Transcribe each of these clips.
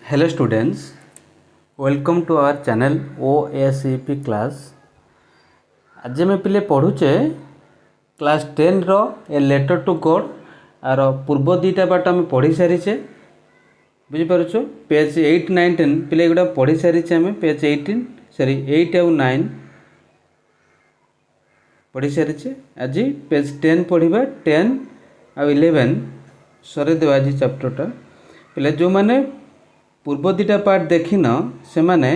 Hello students, welcome to our channel OSEP class। आज मैं पिले पढ़ुचे क्लास 10 रो ए लेटर टू गॉड आर पूर्व दुईटा पार्ट आम पढ़ी सारीचे बुझी पारुछो। पेज 8 9 10 पिले गुड़ा पढ़ी सारीचे आम पेज 8 और 9 पढ़ी सारीचे। आज पेज 10 पढ़ा 10 और 11 सरे देवा आज चैप्टरटा पिले जो माने पूर्व दुईटा पार्ट देखिन से माने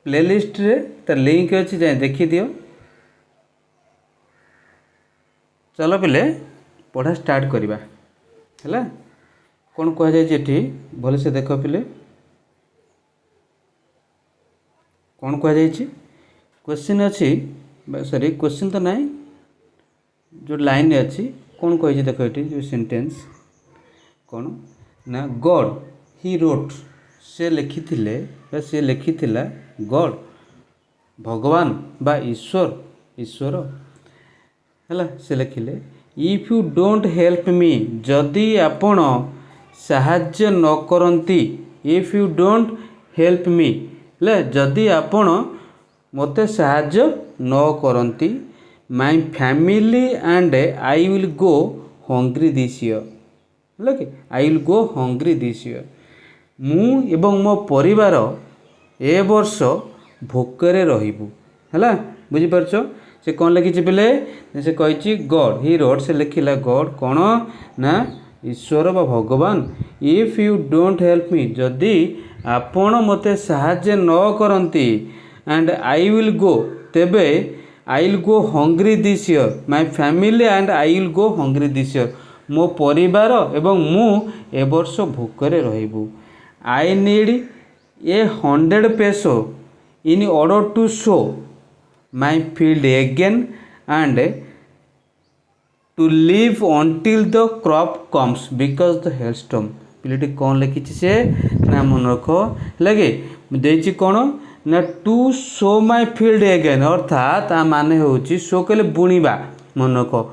प्लेलिस्ट रे तार लिंक अच्छी जाए देखी दियो। चलो पिले पढ़ा स्टार्ट करिबा हैला। कौन कह जाए एठी भल से देख पिले कौन कह जाए क्वेश्चन अच्छी सॉरी क्वेश्चन तो नहीं जो लाइन अच्छी कौन कह देख ये जो सेंटेंस कौन ना गॉड ही रोट से लिखिथिले से लिखिथिला गॉड भगवान बा ईश्वर ईश्वर हैला से लिखिले if you don't help me जदि आपण साहाय्य न करंती if you don't help me ले जदि आपण मते साहाय्य न करंती my family and I will go hungry this year लगे I will go hungry this year मु एवं मो परिवार ए वर्ष भोकरे रहिबु हैला बुझी पारछो। से कौन लिखी पिले से कही गॉड ही रोड से लिखिला गॉड कौन ना ईश्वर बा भगवान if you don't help me जदि आपण मते साहाय्य न करंती एंड आई विल गो तेबे I will go hungry this year my family and I will go hungry this year मो परिवार एवं मु ए वर्ष भोकरे रहिबु। I need a 100 peso in order to show my field again and to live until the crop comes because the hailstorm पिलेटी कौन लिखी से ना मन रख लगे देछि कौन ना to show my field again अर्थात आ माने होची शो कले बुणीबा मन रख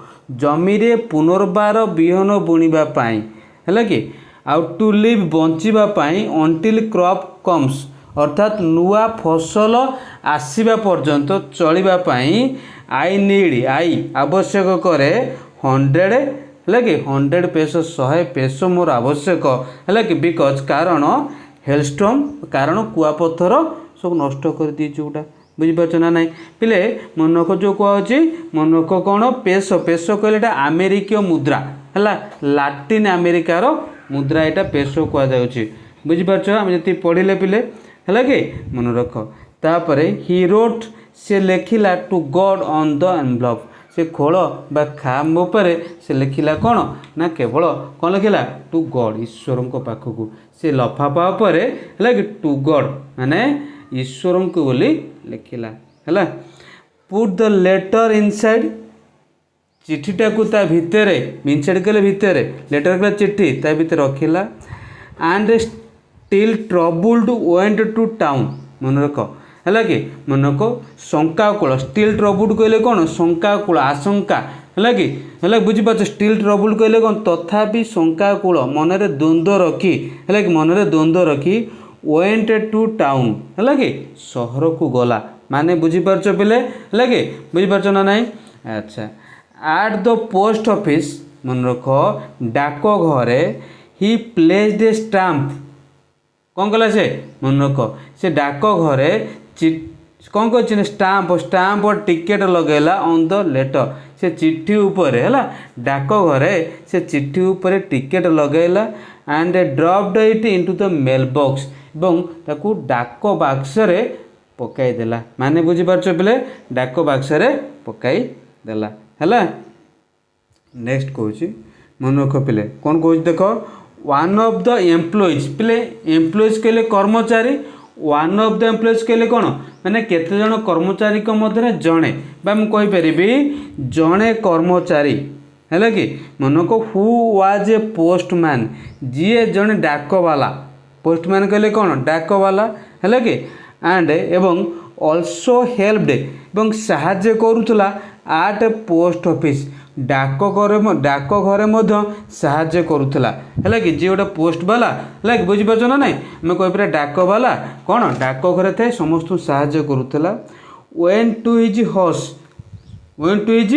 जमी रे पुनर्बार बिहन बुणीबा पाई है कि आउ टू लिव बंचिबा पाई अंटिल क्रॉप कम्स अर्थात नुआ फसल आसीबा पर्यंत चलिबा पाई आई नीड आई आवश्यक करे 100 है कि 100 पेसो 100 पेसो मोर आवश्यक है कि बिकज कारण हेलस्टॉर्म कारण कुआपथर सब नष्ट कर दी जोटा बुझीपार ना ना पिले मनक जो कहे मनक कौन पेसो पेसो कहले आमेरिकीय मुद्रा है लाटिन अमेरिकार मुद्रा यहाँ पेसो कहुच्छे बुझीपार आम जी पढ़ले पिले है कि मन रख तापर ही रोट से लिखिला to God on the envelope से खोल बा खाम उपरे से लिखिला कौन ना केवल कौन लिखिला टू गॉड ईश्वर पाखक से लफाफा उपरे है कि टू गॉड माने ईश्वर को बोली लिखिला है पुट द लेटर इनसाइड चिठीटा को ता भितर इनसाइड कले भितर लेटर कले चिट्ठी ता भितर रखिला and still troubled went to town मन रख है कि मन रख शंकाकूल स्टिल ट्रबल्ड कहले कौन शंकाकूल आशंका है कि है बुझीपार स्टिल ट्रबल्ड कहले कौन तथापि शंकाकूल मनरे द्वंद्व रखी है कि मनरे द्वंद्व रखी वेंट टू टाउन है कि सहर को गला माने बुझीपार पिले है कि बुझीपार ना नाई। अच्छा एट द पोस्ट ऑफिस मन रख डाक घरे ही प्लेस्ड ए स्टाम्प कौन कला से मन रख से डाक घरे कौन कर स्टाम्प स्टाम्प और टिकेट लगेला ऑन द लेटर से चिट्ठी ऊपर है डाक घरे से चिट्ठी ऊपर टिकेट लगेला and dropped it into the mail box एवं ताकू डाक बाक्सरे पकाई देला माने बुझीपार पिले डाक बाक्सरे पकाई देला है। नेक्स्ट कहूँ मन रख पिले कौन कहूँ देख वन ऑफ द एम्प्लॉइज पिले एम्प्लॉइज कहले कर्मचारी वन ऑफ द एम्प्लॉइज कहले कौन माने केते जन कर्मचारी मध्य जड़े मुझे जड़े कर्मचारी है कि मन को हु वाज ए पोस्टमैन जी जड़े डाकवाला पोस्टमैन कहले कौन डाकवाला है कि एंड एवं ऑल्सो हेल्पड एवं साहाय्य करुला आट पोस्ट ऑफिस डाकघरे मध्य साहाय्य करूला है कि जी गोटे पोस्ट वाला है कि बुझीपार ना ना आम कहीपर डाक वाला कौन डाकघरे थे समस्त साहाय्य करूला went to his house went to his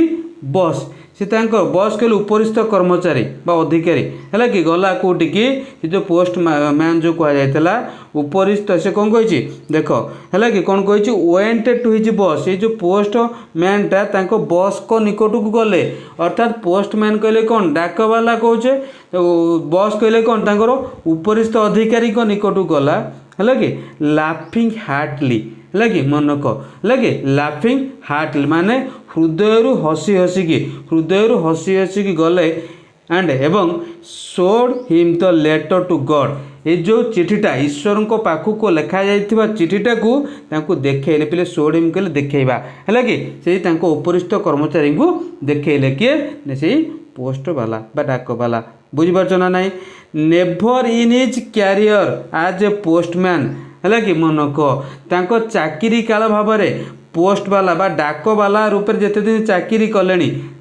बस से बस कहले उपरिस्थ कर्मचारी बा अधिकारी है कि गला कौटी कि जो पोस्ट मैन जो कहला उपरिस्थ से कौन कही देख है कि कौन कही वेंट टू हिज बस ये जो पोस्ट मैनटा बस को निकट को गले अर्थात पोस्ट मैन कहले कौन डाक वाला कहे बस कहले कौन तर उपरिस्थ अधिकारी निकट को गला है कि लाफिंग हार्टली है कि मनक है कि लाफिंग हार्टली माने हृदय हसी हसी गले एंड एवं showed him the letter to God ये जो चिठीटा ईश्वर को पाखक लिखा जाइथिबा चिठीटा को देखले पे शोड हिम कहले देखा है कि से उपरिस्थ कर्मचारी को देखले किए से पोस्ट वाला बा डाक वाला बुझीपार ना ना नेभर इन हिज क्यारियर आज ए पोस्टमैन है कि मनक चाकरी काल भाव पोस्ट वाला बा डाक वाला रूप जिते दिन चाकरी कले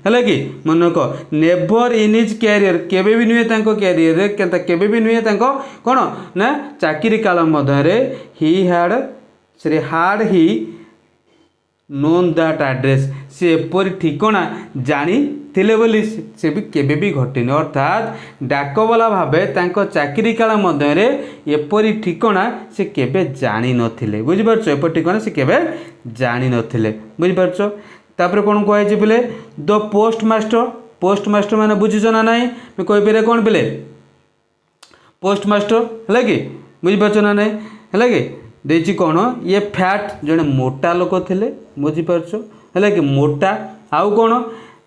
है कि मनक नेभर इन हिज क्यारियर केबे भी नुहे क्यारियर केबे भी नुहे कौन ना चाकरी काल मध्य ही हाड ही नोन दैट एड्रेस से एपरी ठिकना जानी थिले बोली से भी केबे भी घटिनी अर्थात डाकवाला भावे चाकरी काल मध्य एपरी ठिकना से केबे जानी नथिले बुझिपारछ एपरी ठिकना से केबे जानी नथिले बुझिपारछ तापर कोन कहै बोले द पोस्ट मास्टर माने बुझिछ ना नाही मैं कहि पेरे कोन बोले पोस्ट मास्टर है कि बुझिपारछ ना नाही है कि देची कौन ये फैट जड़े मोटा लोक थे बुझीपार है कि मोटा आउ कौन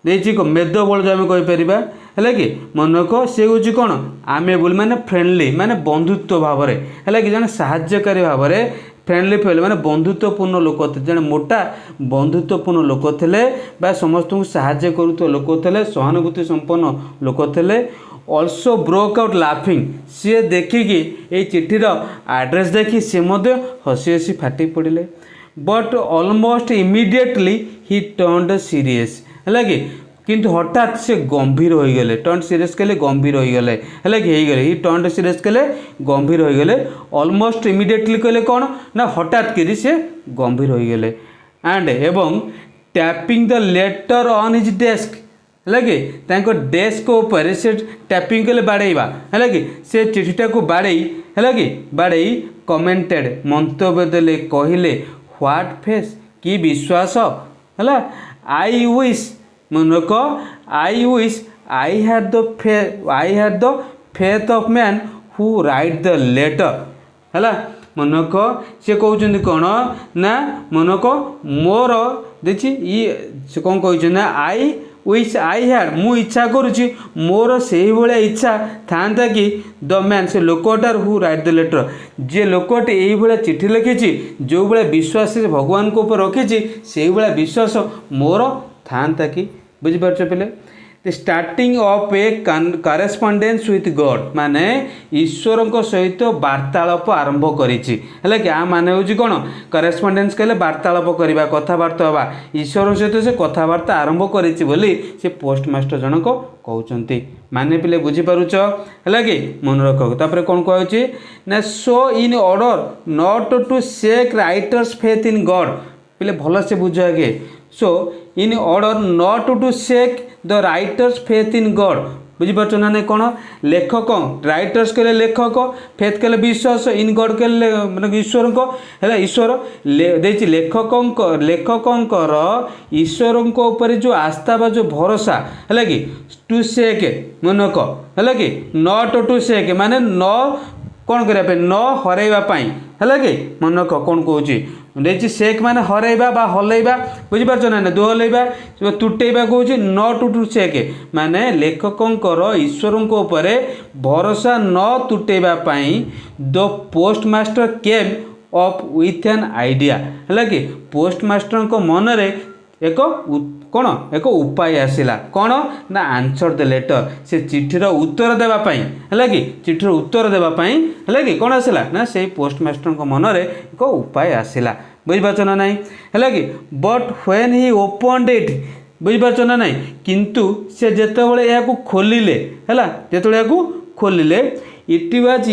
देची मेदबल जो आम कहीपर है कि मनक सी हूँ कौन आमेबुल माने फ्रेंडली माने बंधुत्व भाव है कि जन साहाय्यकारी भाव फ्रेंडली फेल माने बंधुत्वपूर्ण लोक थे जन मोटा बंधुत्वपूर्ण लोक थे समस्त को साहाय्य करुवा लोक थे सहानुभूति संपन्न लोक थे ऑल्सो ब्रोक आउट लाफिंग सी देखिकी ये चिठीर एड्रेस देखी सी हसी हसी फाटी पड़े but almost immediately he turned serious है कि किंतु हठात से गंभीर हो गले टर्न सीरियस कले गंभीर हो गले है कि ही टर्न सीरियस कले गंभीर हो गले ऑलमोस्ट इमिडिएटली कहले कौन ना हठात करी से गंभीर हो गले एंड एवं tapping the later on his desk है कि डेस्क उपर से टैपिंग कले बाड़ेवा है कि से चिठीटा को बाड़े है कि बाड़े कमेंटेड मंतव्य देले कहले व्हाट फेस कि विश्वास है आई विश मनक I wish I had the faith of man who write the letter है मनक से कहते कौन ना मनक मोर देखी ये कौन कहते आई विश आई हैड मु इच्छा करुच्ची मोर से भाया इच्छा था कि द मैन से लोकटार हु राइट द लेटर जे लोकटे यही भाया चिठी लिखी जो भाया विश्वास से भगवान को ऊपर रखी से भाया विश्वास मोर था कि बुझीपार पे starting of A correspondence with God माने ईश्वर सहित वार्तालाप आरंभ करी है कि आ माने हूँ कौन करेस्पॉन्डेंस कहले वार्तालाप करवा कथबार्ता हवा ईश्वर सहित से कथबार्ता आरंभ करी से पोस्ट मास्टर जनक कहते माने पिले बुझीपारुच है कि मन रख तापर कौन कहूँ ना so in order not to shake writer's faith in God पिले भल से बुझ आगे so in order not to shake the writer's faith in God बुझीपार ना कौन लेखक राइटर्स कहले लेखक फेथ कहले विश्वास इन गॉड कहले मतलब ईश्वर को है ईश्वर देखिए लेखकर ईश्वर ऊपर जो आस्था बा जो भरोसा है कि टू शेक मनक है कि नॉट टू शेक माने न कौन करने न हरैवाई है कि मनक कौन कौच देखिए शेक माने हरैवा बा हलैवा बुझीपार ना दोहलैवा तुटेवा कौच न टू शेक माने लेखकर ईश्वर ऊपर भरोसा न तुटेवाई the postmaster came up with an idea है कि पोस्ट मास्टर मनरे एक कौन एक उपाय आसला कौन ना आंसर द लेटर से चिठीर उत्तर देवाई है कि चिठीर उत्तर देवाई है कि कौन आसला ना से पोस्ट मास्टर मनरे एक उपाय आसला बुझीपार ना ना है कि but when he opened it बुझिपारछ ना नहीं किंतु से जेतेबेले या खोलिले हैला जेतेबेले या खोलिले it was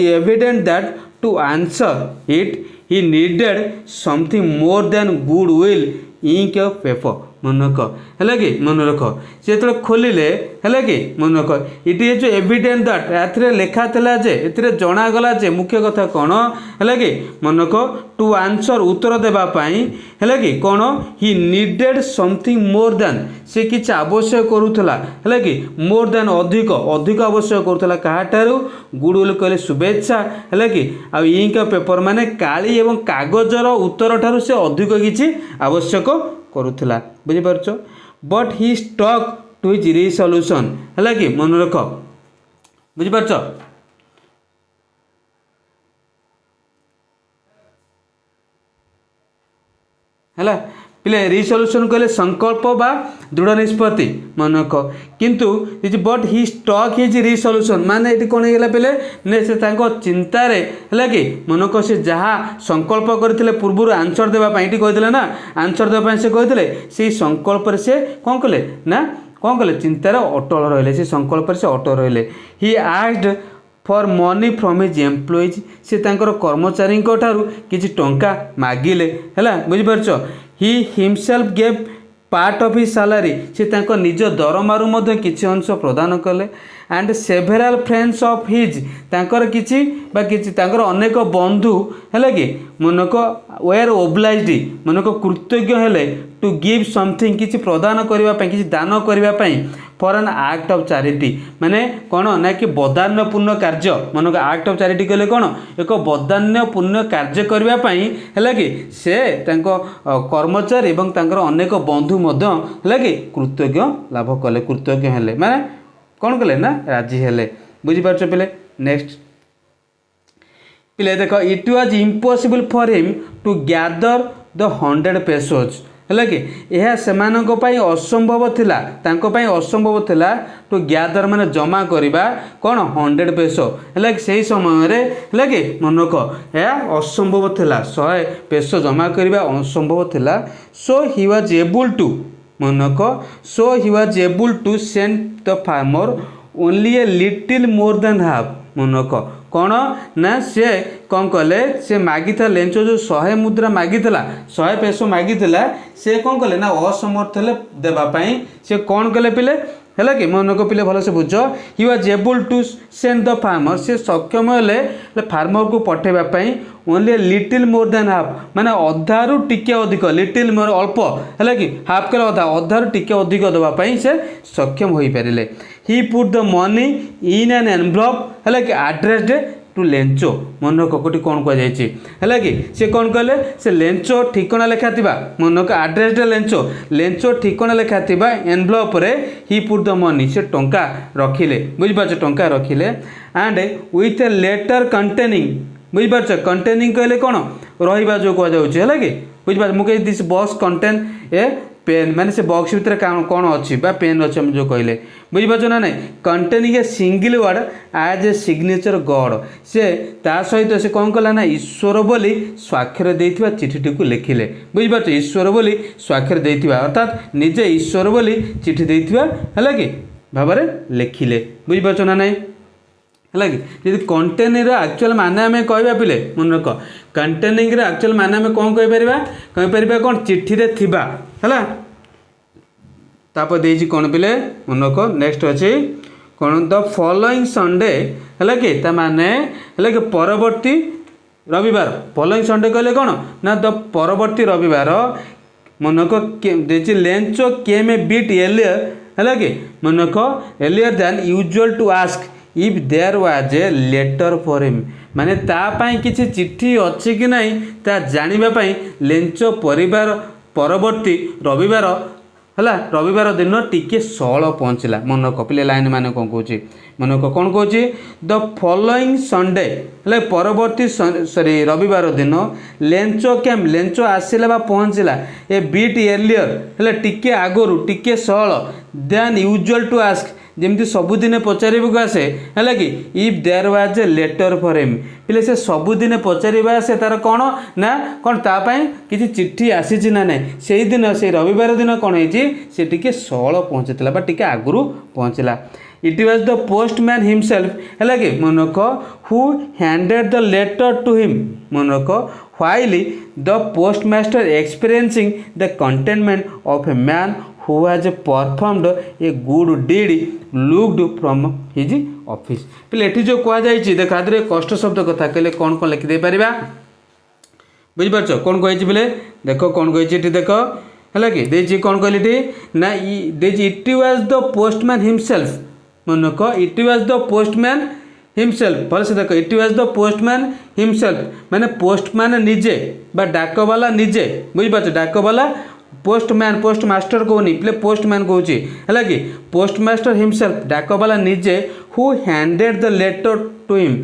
evident that to answer it he needed something more than goodwill ink of paper मन रख है कि मन रख से जो खोलिले है कि मन रख इट इज एविडेंट दैट एथरे लेखा था जे एथिरे जनागला जे मुख्य कथा कौन है कि मन रख टू आंसर उत्तर देवाई है कि कौन ही नीडेड समथिंग मोर देन से किसी आवश्यक करूला है कि मोर देन अधिक अधिक आवश्यक करूला कहाठारू गुड विल कहले शुभेच्छा है कि आ इंक पेपर माने काली एवं कागजर उत्तर ठारू से अधिक किसी आवश्यक करूला बुझिपारछ but he stuck to his resolution है कि मन रख बुझिपारछ है पिले रिसोल्यूशन कहले संकल्प बा दृढ़ निष्पत्ति मन रख किंतु but he stuck his resolution माने ये कौन होगा पिले ने से चिंतार है कि मन को से जहाँ संकल्प करते पूर्व आंसर देवाई कहते ना आंसर देवाई से कहते से संकल्प से कौन कले ना कौन कले चिंतार अटल रहिले से संकल्प से अटल रहिले he asked for money from his employees से कर्मचारी किसी टंका मागिले है बुझिपारछ he himself gave part of his salary से निज दरमारू मध्य किछि अंश प्रदान कले and several friends of his किछि अनेक बंधु है कि मन को वेयर ओब्लाइज्ड मन को कृतज्ञ हेले टू गिव समथिंग किछि प्रदान करने किछि दान करने for an act of charity माने कौन ना कि बदान्यपूर्ण कार्य मन को एक्ट ऑफ चैरिटी कहले कौन एक बदान्यपूर्ण कार्य करने है कि से कर्मचारी एवं अनेक बंधु है कि कृतज्ञ लाभ कले कृतज्ञ हेले माने कौन कले ना राजी हेले बुझिपारछ पिले नेक्स्ट पिले देख it was impossible for him to gather the 100 pesos है कि यह सेमानक पई असंभव थिला तांको पई असंभव थिला टू गैदर माने जमा करिबा कोन 100 पेसो है कि सही समय रे है कि मनक यह असंभव थिला 100 पेसो जमा करिबा असंभव थिला so he was able to मनक so he was able to send the farmer only a little more than half मनक कौन ना से कौन कले से मागी लेंच जो 100 मुद्रा मागी 100 पेसो मागी से कौन कले ना असमर्थ देवाई से कौन कले पिले है कि मन को पिले भल से बुझ he was able to send the farmer से सक्षम हेले फार्मर को पठेवाई only little more than half माने अधारू टिके अधिक लिटिल मोर अल्प है कि हाफ कले अधा अधारू टिके अधिक देवाई से सक्षम हो पारे he put the money in an envelope है कि आड्रेस्ड टू लेंचो मन कोटी कौन कहुई है कि से कौन कहले से लेंचो ठिकना लेखा मन को आड्रेस्ड लेंचो लेंचो ठिकना लेखा एनवलप रे ही पुट द मनी से टंका रखिले बुझिपारछ टंका रखिले and with a letter containing बुझिपारछ कंटेनिंग कहले कौन रहा जो कहुच्छे है कि बुझिपार मुझे this box contain a pen माने से बॉक्स भितर कौन अच्छी पेन अच्छे जो कहले बुझिपारछ ना नहीं containing a single word as a signature God से ता सहित से कौन कला ना ईश्वर बोली स्वाक्षर देथिबा चिठीटी को लिखिले बुझिपारछ ईश्वर बोली स्वाक्षर देथिबा अर्थात निजे ईश्वर बोली चिठी देथिबा है कि भाବରେ लिखिले बुझिपारछ ना नहीं है कि यदि कंटेनिंग एक्चुअल माने आम कह पिले मन रख कंटेनिंग एक्चुअल माने आम कौन कहीपर कौन चिट्ठी रे थिबा है तापर देछि कौन पिले मन रख नेक्स्ट अच्छी कौन द फॉलोइंग संडे है कि माने है कि परवर्ती रविवार फॉलोइंग संडे कहले कौन ना द परवर्ती रविवार मन को देछि Lencho came a bit earlier है कि मन को earlier than usual to ask if there was a letter for him माने तापाई किसी चिट्ठी अच्छी कि नहीं ता जानिबा पई लेंचो परिवार परवर्ती रविवार है रविवार दिन टिके सळ पहुँचला मन कपिले लाइन माने कौन कहूँ मन को कौन कहूँ द फॉलोइंग संडे है परवर्ती सॉरी रविवार दिन लेंचो कैम लेंचो आसिला बा पहुँचला ए बीट एर्लियर है टिके आगरू टिके सळ देन यूजुअल टू आस्क जमी सबुदिन पचार आसे है कि if there was a letter for him पिले से सबुदिन पचार आसे तार कौन ना कौन तापाई किसी चिट्ठी आसी ना ना से दिन से रविवार दिन कौन है टी सल पहुँचला टी आगु पहुँचला it was the postman himself है कि मनक who handed the letter to him मनक while the postmaster experiencing the contentment of a man who has performed a good deed looked from his office पे एठी जो कह जाई देखा दे कष्ट शब्द कथा कहले कौन कौन लिखि दे परिबा बुझि पारछ कौन कहि बोले देखो कौन कहि देख है कि देछि कौन कहली ना देछि it was the postman himself मनक it was the postman himself भल से देख it was the postman himself माने पोस्टमैन निजे बा डाकवाला निजे बुझिपार डाकवाला पोस्टमैन पोस्टमास्टर कहूनी प्ले पोस्टमैन कहूँ है कि पोस्टमास्टर हिमसेल्फ डाकवाला निजे who handed the letter to him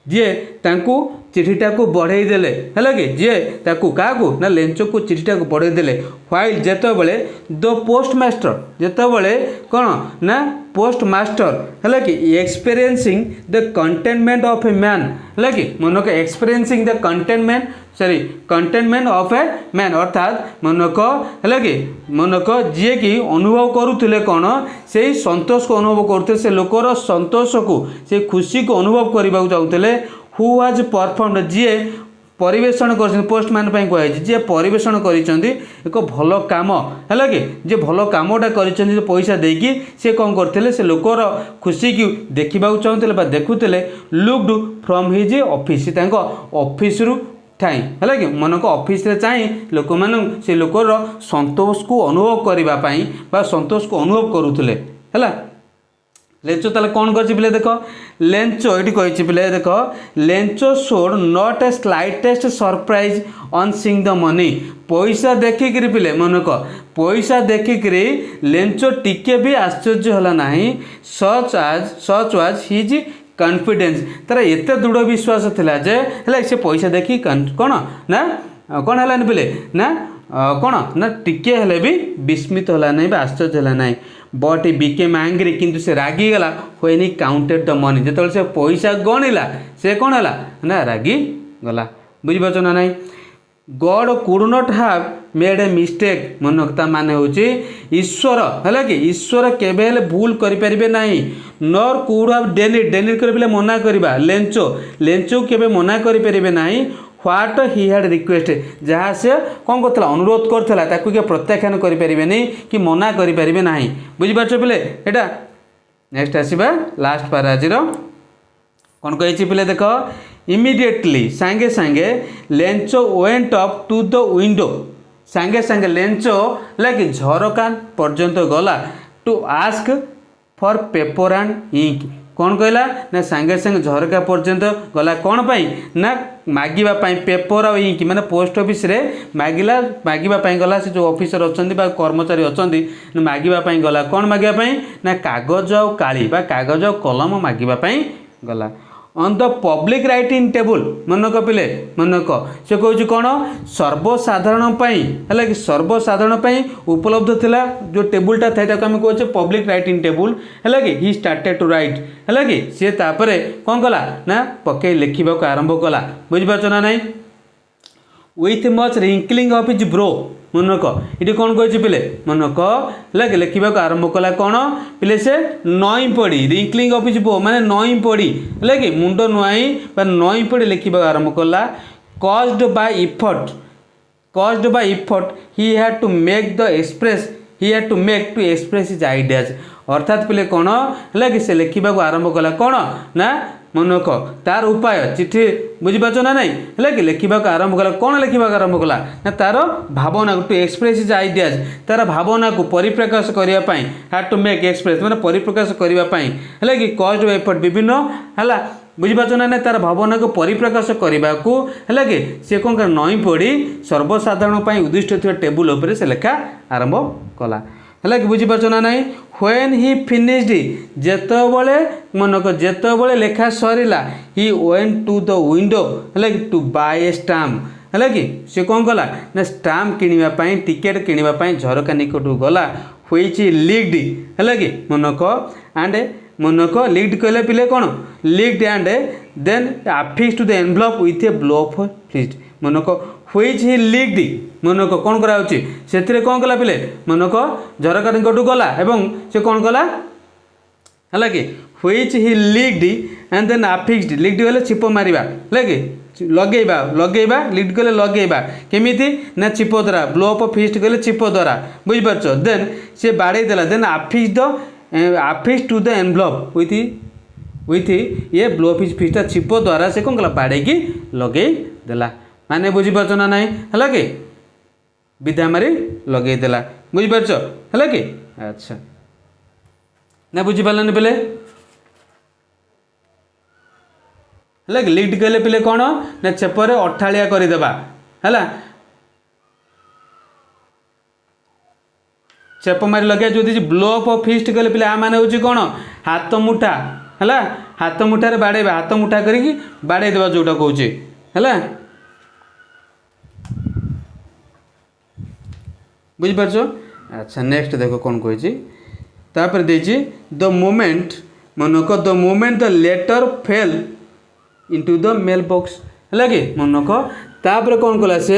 जी तांकू चिठीटा को बढ़ई देले है कि जी ताकू क्या ना लेंचो को चिठीटा को बढ़ई देले व्हाइल जेतबले द पोस्टमास्टर जेतबले कौन ना पोस्टमास्टर है कि experiencing the containment of a man है कि मनक experiencing the containment of a man अर्थात मनक है कि मनक जी कि अनुभव करुले कौन से संतोष को अनुभव करते से लोकर संतोष को से खुशी को अनुभव करने चाहते हु वाज परफॉर्म्ड जी परिवेषण कर पोस्टमैन कहुई जी परिवेषण कर एक भल कम है कि जी भल कमटा कर पैसा देकी सी कौन करते से लोकर खुशी की देखा चाहते देखुले looked from his office office रु ठाई है कि मनक ऑफिस रे चाहे लोक मान से लोकर संतोष को अनुभव करने संतोष को अनुभव करुले है लेंचो ताले कौन कर देख लेंचो ये कही पिले देख Lencho showed not a slightest surprise on seeing the money पैसा देखिक पिले मनक पैसा देखिक लेंचो टिके भी आश्चर्य होला नहीं सच वाज हिज कॉन्फिडेंस तार एत दृढ़ विश्वास थिला जे है से पैसा देखी कौन ना कौन है पिले ना कौन ना टिके हेले भी विस्मित होला नहीं आश्चर्य होला नहीं बट ही बिकेम एंग्री किंतु से रागी गला when he counted the money जेतबेले से पैसा गणिला से कौन है ना रागी गला बुझिपारछ ना नहीं God could not have made a mistake मनकता माने होची ईश्वर है कि ईश्वर केबे हेले भूल करि परिबे नाही नॉर कुड हैव डेनिड कर मना करबा लेंचो केबे मना करि परिबे नाही व्हाट ही हैड रिक्वेस्ट जहाँ से कौन करता अनुरोध करता ताकू किए प्रत्याख्यान करें कि मना करें ना बुझिपार पिले एटा नेक्स्ट आसवा लास्ट पाराजीर कौन कही पिले देख इमिडिएटली सांगे सांगे Lencho went up to the window सांगे सांगे लेंचो लाइक झरका पर्यंत गला to ask for paper and ink कौन कहला ना सांगे सांगे झरका पर्यंत गला कौन पाई ना मागिबा पाई पेपर और इंक माने पोस्ट ऑफिस रे मागिबा पाई गला से जो ऑफिसर अछंदी बा कर्मचारी अछंदी मागिबा पाई गला कौन मागिबा पाई ना कागज और काली बा कागज और कलम मागिबा पाई गला on the public writing table मनक पिले मनक से कहूँ कौन सर्वसाधारण है कि सर्वसाधारण उपलब्ध थिला जो टेबुलटा था आम कहे पब्लिक राइटिंग टेबुल है कि ही स्टार्टेड टू राइट है कि सी तापर कौन कला ना पकई लिखा आरंभ कला बुझिपार ना नहीं with much wrinkling of his bro मनक ये कौन कही पिले मनक है लिखा आरंभ कला कौन पिले से नई पड़ी रिंकलिंग ऑफ हिज ब्रो माने नई पड़ी है कि मुंड नुआई नई पड़ी लिखा आरंभ कला caused by effort he had to make to express his ideas अर्थात पिले कौन है कि से लिखा आरंभ कला कौन ना मनक तार उपाय चिठी बुझिपार ना नहीं है कि लिखा आरंभ कला कौन लिखा आरंभ कला ना तार भावना टू एक्सप्रेस हिज आइडियाज तार भावना को परिप्रकाश करने हैड टू मेक एक्सप्रेस मैंने परिप्रकाश करने है कि कॉज्ड बाय एफर्ट विभिन्न है बुझिपार ना तार भावना को परिप्रकाश करने को है कि सी कौन कर नई पड़ी सर्वसाधारण उद्दिष्ट थी टेबुल उपर से लेखा आरंभ कला है कि बुझिपार ना नहीं व्हेन ही फिनिश्ड जेतबले मनक जेतबले लेखा सरीला he went to the window है टू बाय ए स्टाम्प है कि सी कौन कला ना स्टाम्प किणवाई टिकेट किणवाई झरका निकट गला व्हिच लीक्ड है कि मनक एंड मनक लीक्ड कहले पिले कौन licked and then affix to the envelope with a blow of fist मनक व्हिच ही लीक्ड मनक कौन कराउछि सेथिरे कौन कला पिले मनक झरका निकट गला एवं से कौन कला है कि which he licked and then affixed licked गले छिप मारिबा है कि लगेबा लगेबा लीड गले लगेबा केमिति ना छिप द्वारा ब्लो अप फिस्ट गले छिप द्वारा बुझी पारछ देन से बाड़े देला then affix to the envelope with ये ब्लो फिस्ट छिप द्वारा से कौन कला बाड़े की लगे देला माने बुझी पारछ ना नहीं है कि विधा मारी लगे देला बुझी पारछ है कि अच्छा ना बुझी पारलानी पेले है लीड कहले पिले कौन ना चेपरे अठाड़िया करदेबा है चेप मारी लगे जो ब्लो अप फिस्ट कहले पिले आ माने होची कौन हाथ मुठा है हाथ मुठार बाड़ेबा हाथ मुठा करके बाड़े देवा जोटा कहूँ है बुझिपार अच्छा नेक्स्ट देख कौन कही देची द मोमेंट मनक the moment the letter fell into the mail box है कि मनक तापर कौन कला से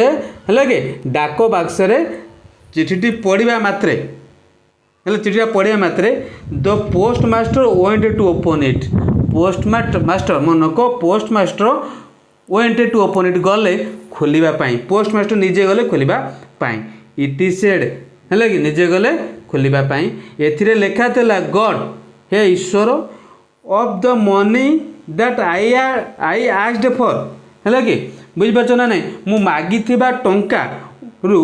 है कि डाक बाक्स चिठी पढ़ा मात्रे है चिठीटा पढ़ा मात्रे the postmaster went to open it postmaster मनक postmaster went to open it गले खोलवाई पोस्ट मास्टर निजे गले खोलवाई इट इज सेड है कि निजे गले खोलवाई एथिरे लेखा था गॉड हे ईश्वर of the money that I asked for है कि बुझिपार ना नहीं मु मागी टंका रु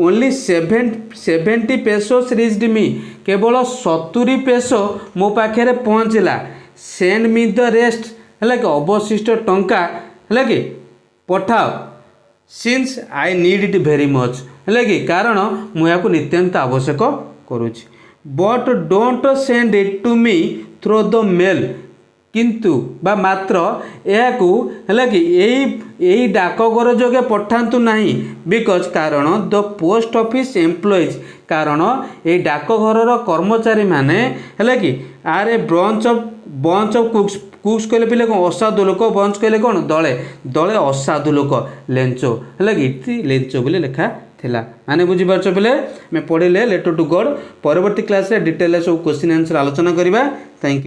ओनली 70 पेसोस रिच्ड मी केवल 70 पेसो मो पाखे पहुँचला सेंड मी द रेस्ट है कि अवशिष्ट टंका है कि पठाओ since I need it very much है कि कारण मुझे नित्यंत आवश्यक करुँच but don't send it to me through the mail किंतु बा मात्र यह है कि यही डाकघर जोगे पठातु नहीं बिकज कारण द पोस्ट ऑफिस एम्प्लॉइज कारण ये डाकघर कर्मचारी माने है कि are a bunch of crooks कहले पिले कौन असाधु लोक बंच कहले कौन दले दले असाधु लोक लेंचो है कि लेंचो बोले लेखा थिला माने बुझीपारछ पिले मैं पढ़िले लेटर टू गॉड परवर्ती क्लास रे डिटेल सब क्वेश्चन आंसर आलोचना करिबा थैंक यू।